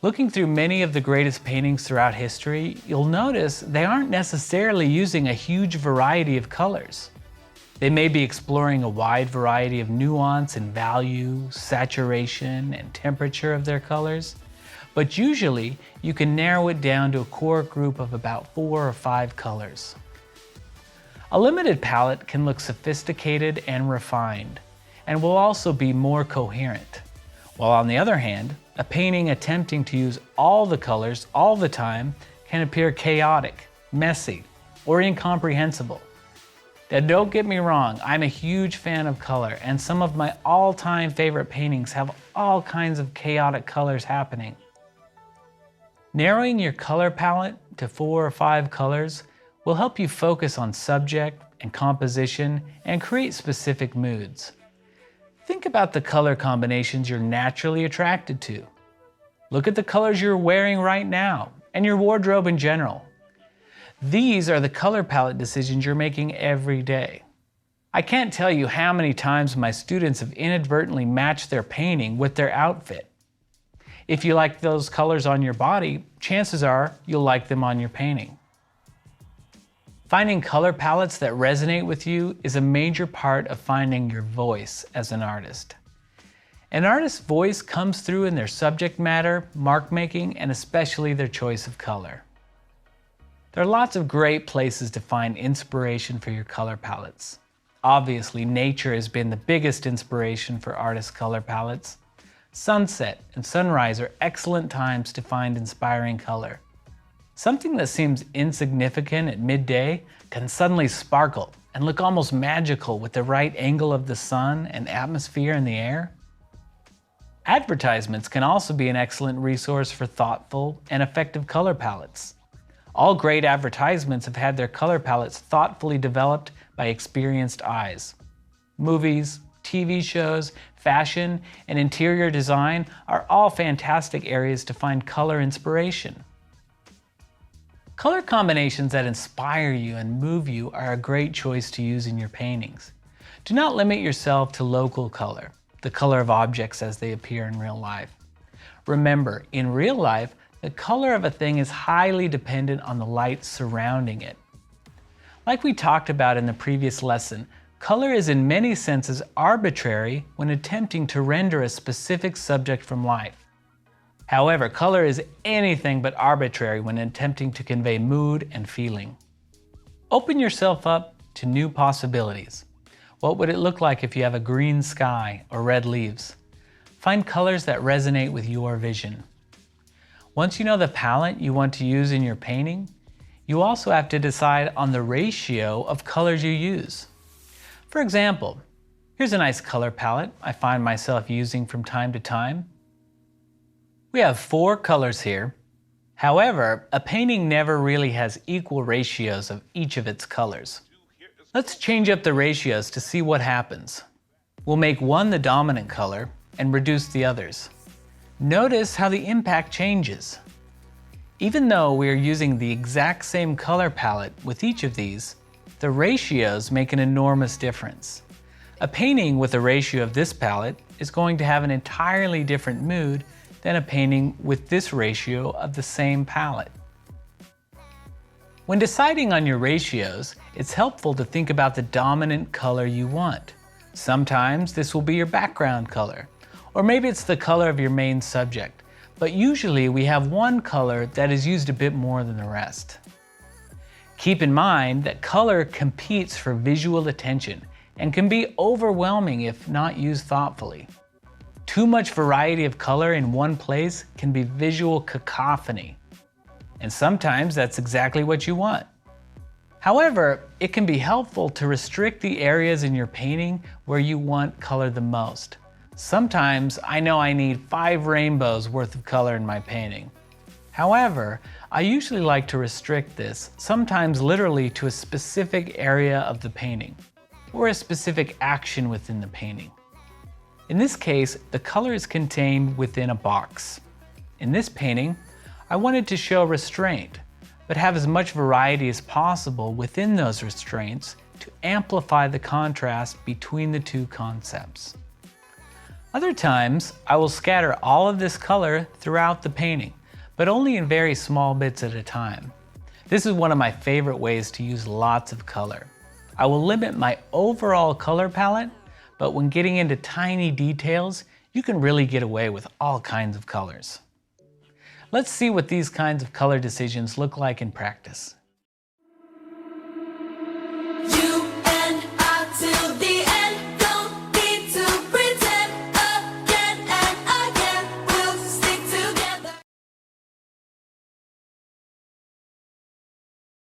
Looking through many of the greatest paintings throughout history, you'll notice they aren't necessarily using a huge variety of colors. They may be exploring a wide variety of nuance and value, saturation, and temperature of their colors, but usually you can narrow it down to a core group of about 4 or 5 colors. A limited palette can look sophisticated and refined, and will also be more coherent. While on the other hand, a painting attempting to use all the colors all the time can appear chaotic, messy, or incomprehensible. Now don't get me wrong, I'm a huge fan of color, and some of my all-time favorite paintings have all kinds of chaotic colors happening. Narrowing your color palette to 4 or 5 colors will help you focus on subject and composition and create specific moods. Think about the color combinations you're naturally attracted to. Look at the colors you're wearing right now and your wardrobe in general. These are the color palette decisions you're making every day. I can't tell you how many times my students have inadvertently matched their painting with their outfit. If you like those colors on your body, chances are you'll like them on your painting. Finding color palettes that resonate with you is a major part of finding your voice as an artist. An artist's voice comes through in their subject matter, mark making, and especially their choice of color. There are lots of great places to find inspiration for your color palettes. Obviously, nature has been the biggest inspiration for artists' color palettes. Sunset and sunrise are excellent times to find inspiring color. Something that seems insignificant at midday can suddenly sparkle and look almost magical with the right angle of the sun and atmosphere in the air. Advertisements can also be an excellent resource for thoughtful and effective color palettes. All great advertisements have had their color palettes thoughtfully developed by experienced eyes. Movies, TV shows, fashion, and interior design are all fantastic areas to find color inspiration. Color combinations that inspire you and move you are a great choice to use in your paintings. Do not limit yourself to local color, the color of objects as they appear in real life. Remember, in real life, the color of a thing is highly dependent on the light surrounding it. Like we talked about in the previous lesson, color is in many senses arbitrary when attempting to render a specific subject from life. However, color is anything but arbitrary when attempting to convey mood and feeling. Open yourself up to new possibilities. What would it look like if you have a green sky or red leaves? Find colors that resonate with your vision. Once you know the palette you want to use in your painting, you also have to decide on the ratio of colors you use. For example, here's a nice color palette I find myself using from time to time. We have 4 colors here. However, a painting never really has equal ratios of each of its colors. Let's change up the ratios to see what happens. We'll make one the dominant color and reduce the others. Notice how the impact changes. Even though we are using the exact same color palette with each of these, the ratios make an enormous difference. A painting with a ratio of this palette is going to have an entirely different mood than a painting with this ratio of the same palette. When deciding on your ratios, it's helpful to think about the dominant color you want. Sometimes this will be your background color, or maybe it's the color of your main subject, but usually we have one color that is used a bit more than the rest. Keep in mind that color competes for visual attention and can be overwhelming if not used thoughtfully. Too much variety of color in one place can be visual cacophony, and sometimes that's exactly what you want. However, it can be helpful to restrict the areas in your painting where you want color the most. Sometimes I know I need 5 rainbows worth of color in my painting. However, I usually like to restrict this, sometimes literally to a specific area of the painting, or a specific action within the painting. In this case, the color is contained within a box. In this painting, I wanted to show restraint, but have as much variety as possible within those restraints to amplify the contrast between the two concepts. Other times, I will scatter all of this color throughout the painting, but only in very small bits at a time. This is one of my favorite ways to use lots of color. I will limit my overall color palette, but when getting into tiny details, you can really get away with all kinds of colors. Let's see what these kinds of color decisions look like in practice.